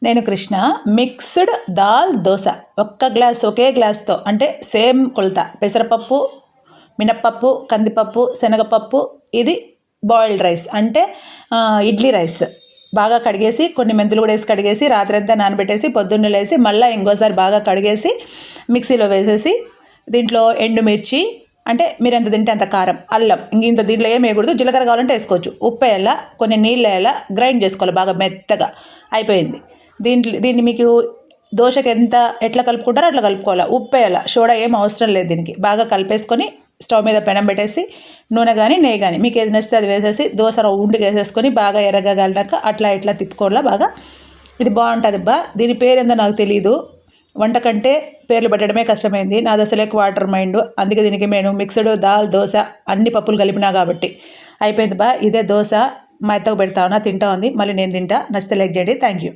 నేను కృష్ణ మిక్స్డ్ దాల్ దోశ ఒకే గ్లాస్తో అంటే సేమ్ కొలత పెసరపప్పు, మినప్పప్పు, కందిపప్పు, శనగపప్పు, ఇది బాయిల్డ్ రైస్ అంటే ఇడ్లీ రైస్ బాగా కడిగేసి కొన్ని మెంతులు కూడా వేసి కడిగేసి రాత్రంతా నానబెట్టేసి పొద్దున్నే లేసి మళ్ళీ ఇంకోసారి బాగా కడిగేసి మిక్సీలో వేసేసి దీంట్లో ఎండుమిర్చి అంటే మీరు ఎంత తింటే అంత కారం, అల్లం, ఇంత దీంట్లో ఏం వేయకూడదు. జీలకర్ర కావాలంటే వేసుకోవచ్చు. ఉప్పు వేయాల, కొన్ని నీళ్ళు వేయాల, గ్రైండ్ చేసుకోవాలి బాగా మెత్తగా. అయిపోయింది. దీన్ని మీకు దోశకి ఎట్లా కలుపుకుంటారో అట్లా కలుపుకోవాలి. ఉప్పు వేయాల, సోడా ఏం అవసరం లేదు. దీనికి బాగా కలిపేసుకొని స్టవ్ మీద పెనం పెట్టేసి నూనె కానీ నెయ్యి కానీ మీకు ఏది నచ్చితే అది వేసేసి దోశ రౌండ్గా వేసేసుకొని బాగా ఎర్రగా కాలినాక అట్లా ఇట్లా తిప్పుకోవాలా బాగా. ఇది బాగుంటుంది దీని పేరు ఏందో నాకు తెలియదు. వంట కంటే పేర్లు పెట్టడమే కష్టమైంది. నాది అసలు ఎక్కువ వాటర్ మైండ్. అందుకే దీనికి నేను మిక్స్డ్ దాల్ దోశ అన్ని పప్పులు కలిపినా కాబట్టి అయిపోయింది ఇదే దోశ మా అత్తకు పెడతా ఉన్నా, తింటా ఉంది. మళ్ళీ నేను తింటా. నచ్చితే లైక్ చేయండి. Thank you.